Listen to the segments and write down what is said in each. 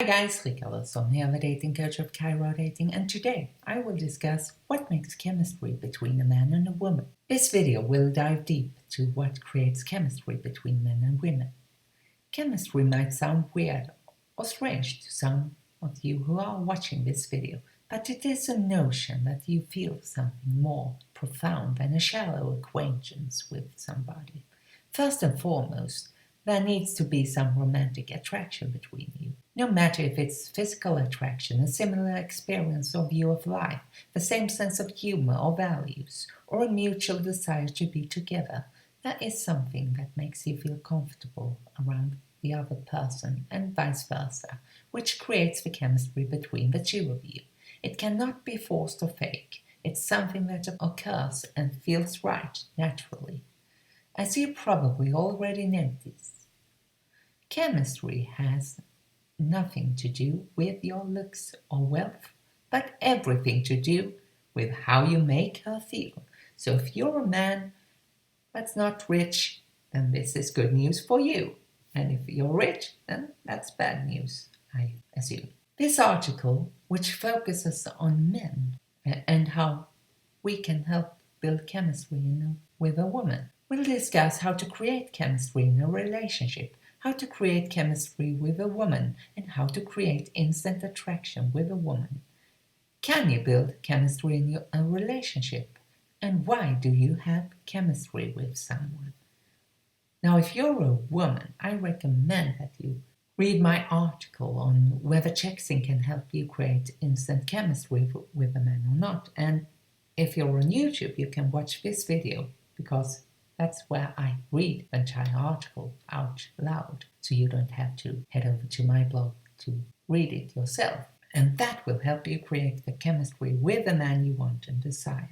Hi guys, Rika Lasson here, the dating coach of Cairo Dating, and today I will discuss what makes chemistry between a man and a woman. This video will dive deep to what creates chemistry between men and women. Chemistry might sound weird or strange to some of you who are watching this video, but it is a notion that you feel something more profound than a shallow acquaintance with somebody. First and foremost, there needs to be some romantic attraction between you. No matter if it's physical attraction, a similar experience or view of life, the same sense of humor or values, or a mutual desire to be together, there is something that makes you feel comfortable around the other person and vice versa, which creates the chemistry between the two of you. It cannot be forced or fake. It's something that occurs and feels right naturally. As you probably already noticed, chemistry has nothing to do with your looks or wealth, but everything to do with how you make her feel. So if you're a man that's not rich, then this is good news for you. And if you're rich, then that's bad news, I assume. This article, which focuses on men and how we can help build chemistry with a woman, we'll discuss how to create chemistry in a relationship, how to create chemistry with a woman, and how to create instant attraction with a woman. Can you build chemistry in a relationship? And why do you have chemistry with someone? Now, if you're a woman, I recommend that you read my article on whether Chexing can help you create instant chemistry with a man or not. And if you're on YouTube, you can watch this video because that's where I read the entire article out loud, so you don't have to head over to my blog to read it yourself. And that will help you create the chemistry with the man you want and desire.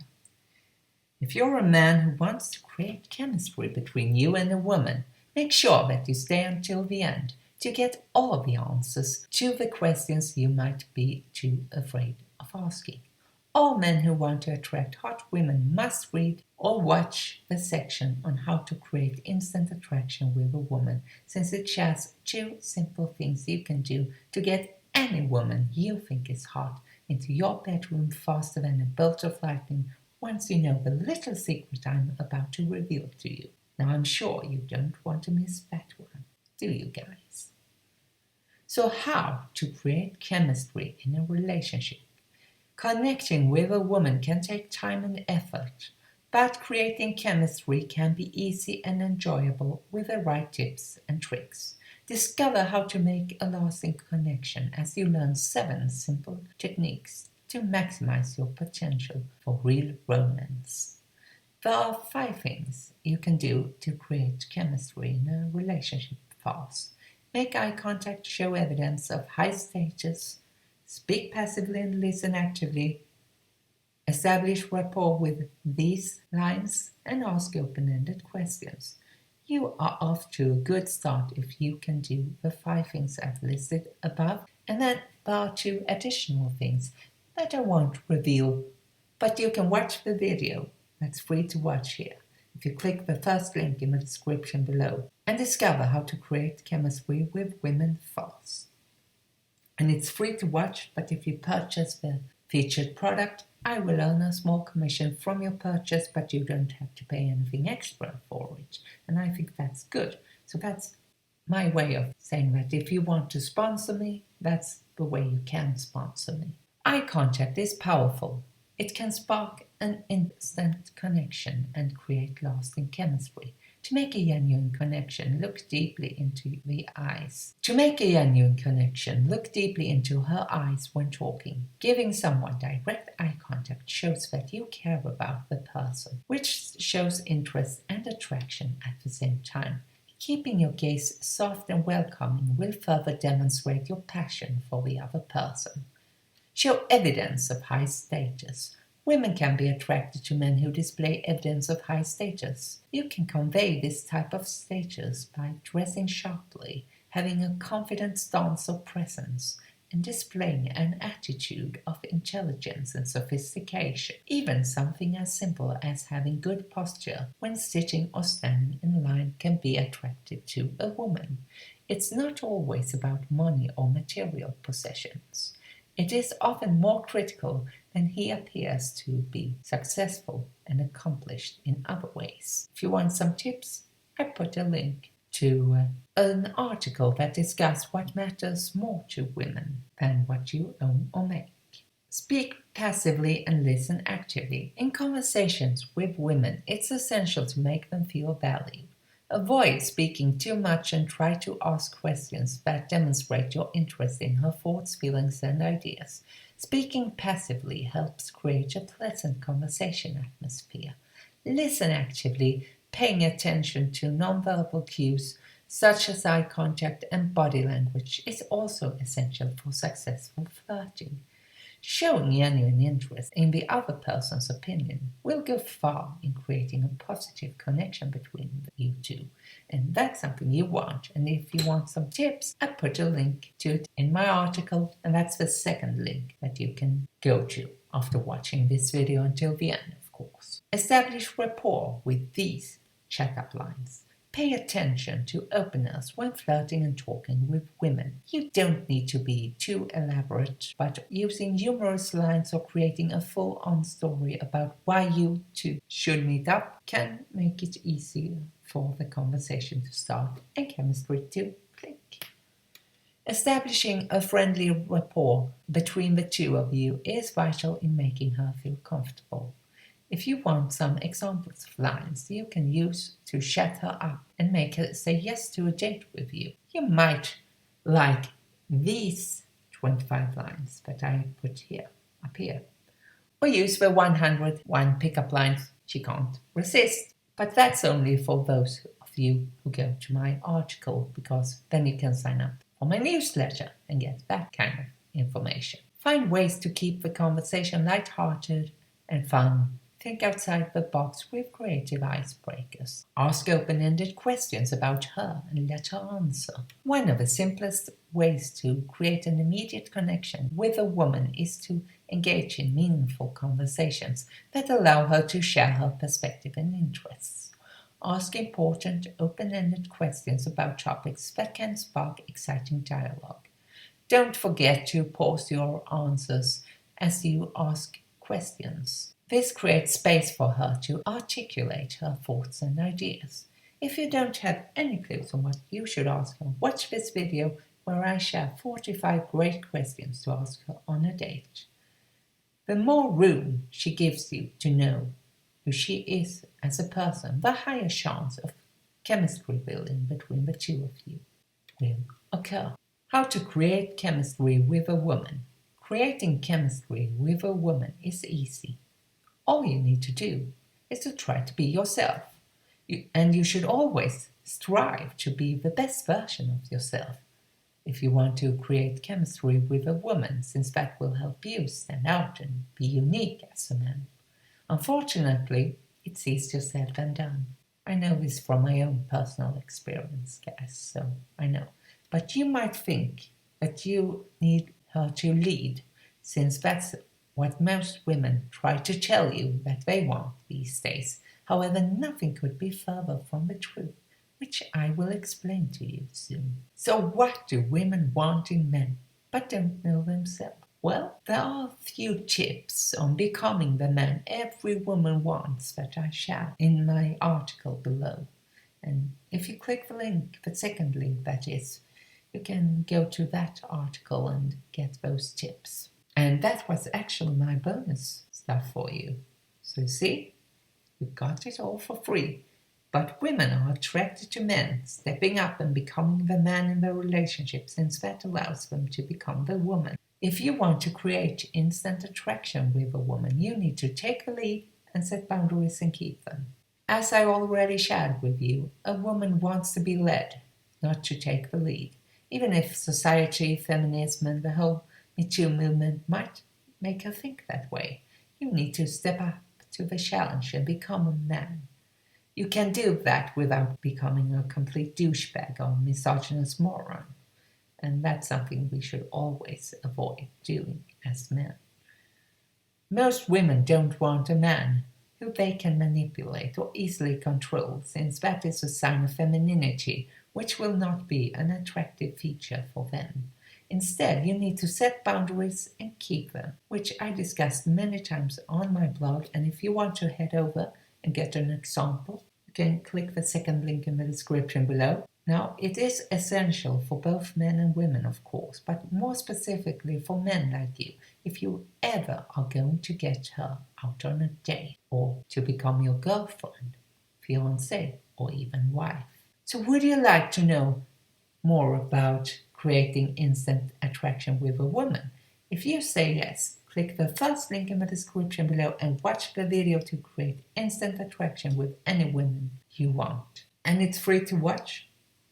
If you're a man who wants to create chemistry between you and a woman, make sure that you stay until the end to get all the answers to the questions you might be too afraid of asking. All men who want to attract hot women must read or watch the section on how to create instant attraction with a woman, since it shares 2 simple things you can do to get any woman you think is hot into your bedroom faster than a bolt of lightning once you know the little secret I'm about to reveal to you. Now I'm sure you don't want to miss that one, do you guys? So how to create chemistry in a relationship? Connecting with a woman can take time and effort, but creating chemistry can be easy and enjoyable with the right tips and tricks. Discover how to make a lasting connection as you learn 7 simple techniques to maximize your potential for real romance. There are 5 things you can do to create chemistry in a relationship fast. Make eye contact, show evidence of high status, speak passively and listen actively, establish rapport with these lines, and ask open-ended questions. You are off to a good start if you can do the 5 things I've listed above, and then there are 2 additional things that I won't reveal, but you can watch the video that's free to watch here if you click the first link in the description below and discover how to create chemistry with women fast. And it's free to watch, but if you purchase the featured product, I will earn a small commission from your purchase, but you don't have to pay anything extra for it. And I think that's good. So that's my way of saying that if you want to sponsor me, that's the way you can sponsor me. Eye contact is powerful. It can spark an instant connection and create lasting chemistry. To make a genuine connection, look deeply into the eyes. To make a genuine connection, look deeply into her eyes when talking. Giving someone direct eye contact shows that you care about the person, which shows interest and attraction at the same time. Keeping your gaze soft and welcoming will further demonstrate your passion for the other person. Show evidence of high status. Women can be attracted to men who display evidence of high status. You can convey this type of status by dressing sharply, having a confident stance or presence, and displaying an attitude of intelligence and sophistication. Even something as simple as having good posture when sitting or standing in line can be attractive to a woman. It's not always about money or material possessions. It is often more critical than he appears to be successful and accomplished in other ways. If you want some tips, I put a link to an article that discusses what matters more to women than what you own or make. Speak passively and listen actively. In conversations with women, it's essential to make them feel valued. Avoid speaking too much and try to ask questions that demonstrate your interest in her thoughts, feelings, and ideas. Speaking passively helps create a pleasant conversation atmosphere. Listen actively, paying attention to nonverbal cues such as eye contact and body language is also essential for successful flirting. Showing genuine interest in the other person's opinion will go far in creating a positive connection between you two. And that's something you want. And if you want some tips, I put a link to it in my article. And that's the second link that you can go to after watching this video until the end, of course. Establish rapport with these chat-up lines. Pay attention to openness when flirting and talking with women. You don't need to be too elaborate, but using humorous lines or creating a full-on story about why you two should meet up can make it easier for the conversation to start and chemistry to click. Establishing a friendly rapport between the two of you is vital in making her feel comfortable. If you want some examples of lines you can use to shut her up and make her say yes to a date with you, you might like these 25 lines that I put here, up here. Or use the 101 pickup lines she can't resist. But that's only for those of you who go to my article, because then you can sign up for my newsletter and get that kind of information. Find ways to keep the conversation lighthearted and fun. Think outside the box with creative icebreakers. Ask open-ended questions about her and let her answer. One of the simplest ways to create an immediate connection with a woman is to engage in meaningful conversations that allow her to share her perspective and interests. Ask important, open-ended questions about topics that can spark exciting dialogue. Don't forget to pause your answers as you ask questions. This creates space for her to articulate her thoughts and ideas. If you don't have any clues on what you should ask her, watch this video where I share 45 great questions to ask her on a date. The more room she gives you to know who she is as a person, the higher chance of chemistry building between the two of you will occur. How to create chemistry with a woman. Creating chemistry with a woman is easy. All you need to do is to try to be yourself. And you should always strive to be the best version of yourself if you want to create chemistry with a woman, since that will help you stand out and be unique as a man. Unfortunately, it's easier said than done. I know this from my own personal experience, guys, so I know. But you might think that you need her to lead, since that's what most women try to tell you that they want these days. However, nothing could be further from the truth, which I will explain to you soon. So what do women want in men, but don't know themselves? Well, there are a few tips on becoming the man every woman wants that I share in my article below. And if you click the link, the second link that is, you can go to that article and get those tips. And that was actually my bonus stuff for you. So see, you got it all for free. But women are attracted to men, stepping up and becoming the man in their relationship, since that allows them to become the woman. If you want to create instant attraction with a woman, you need to take the lead and set boundaries and keep them. As I already shared with you, a woman wants to be led, not to take the lead. Even if society, feminism, and the whole Me Too movement might make her think that way, you need to step up to the challenge and become a man. You can do that without becoming a complete douchebag or misogynist moron. And that's something we should always avoid doing as men. Most women don't want a man who they can manipulate or easily control, since that is a sign of femininity which will not be an attractive feature for them. Instead, you need to set boundaries and keep them, which I discussed many times on my blog. And if you want to head over and get an example, you can click the second link in the description below. Now, it is essential for both men and women, of course, but more specifically for men like you, if you ever are going to get her out on a date or to become your girlfriend, fiancé, or even wife. So would you like to know more about creating instant attraction with a woman? If you say yes, click the first link in the description below and watch the video to create instant attraction with any woman you want. And it's free to watch,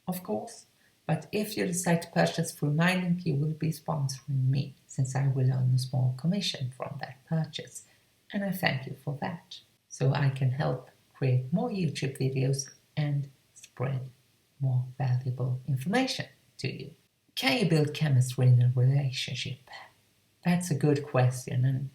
of course, but if you decide to purchase through my link, you will be sponsoring me, since I will earn a small commission from that purchase, and I thank you for that, so I can help create more YouTube videos and spread more valuable information to you. Can you build chemistry in a relationship? That's a good question, and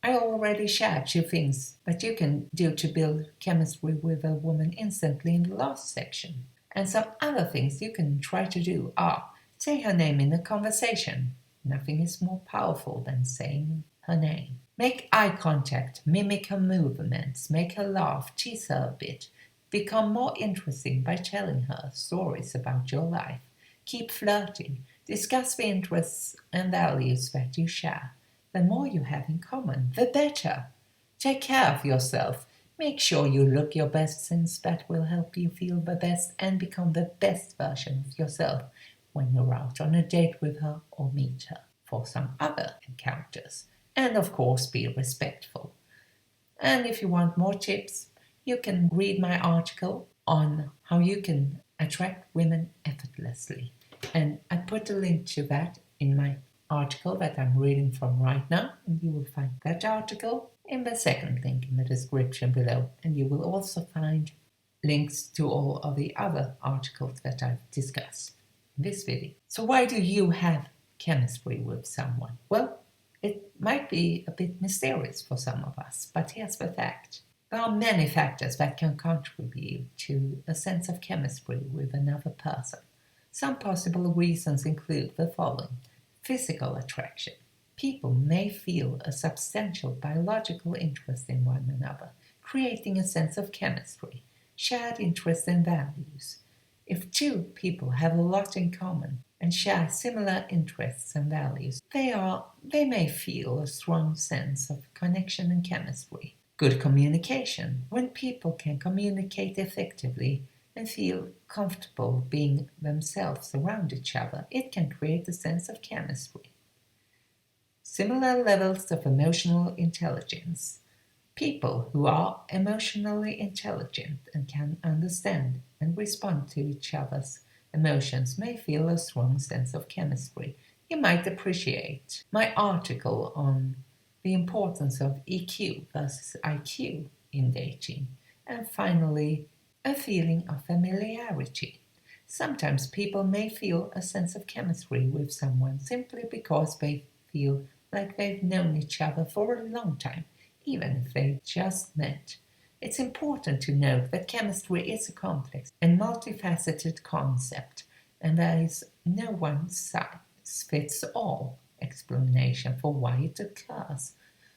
I already shared 2 things that you can do to build chemistry with a woman instantly in the last section. And some other things you can try to do are say her name in a conversation. Nothing is more powerful than saying her name. Make eye contact, mimic her movements, make her laugh, tease her a bit. Become more interesting by telling her stories about your life. Keep flirting. Discuss the interests and values that you share. The more you have in common, the better. Take care of yourself. Make sure you look your best, since that will help you feel the best and become the best version of yourself when you're out on a date with her or meet her for some other encounters. And of course, be respectful. And if you want more tips, you can read my article on how you can attract women effortlessly. And I put a link to that in my article that I'm reading from right now, and you will find that article in the second link in the description below. And you will also find links to all of the other articles that I've discussed in this video. So why do you have chemistry with someone? Well, it might be a bit mysterious for some of us, but here's the fact. There are many factors that can contribute to a sense of chemistry with another person. Some possible reasons include the following. Physical attraction. People may feel a substantial biological interest in one another, creating a sense of chemistry, shared interests and values. If 2 people have a lot in common and share similar interests and values, they may feel a strong sense of connection and chemistry. Good communication. When people can communicate effectively and feel comfortable being themselves around each other, it can create a sense of chemistry. Similar levels of emotional intelligence. People who are emotionally intelligent and can understand and respond to each other's emotions may feel a strong sense of chemistry. You might appreciate my article on the importance of EQ versus IQ in dating. And finally, a feeling of familiarity. Sometimes people may feel a sense of chemistry with someone simply because they feel like they've known each other for a long time, even if they just met. It's important to note that chemistry is a complex and multifaceted concept, and there is no one-size-fits-all explanation for why it occurs.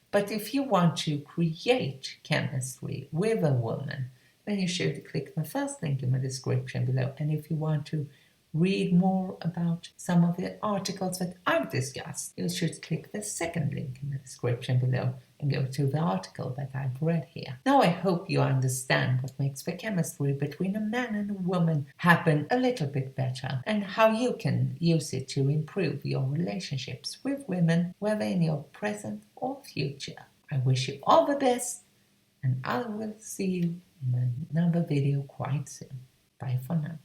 But if you want to create chemistry with a woman, then you should click the first link in the description below. And if you want to read more about some of the articles that I've discussed, you should click the second link in the description below and go to the article that I've read here. Now I hope you understand what makes the chemistry between a man and a woman happen a little bit better, and how you can use it to improve your relationships with women, whether in your present or future. I wish you all the best, and I will see you in another video quite soon. Bye for now.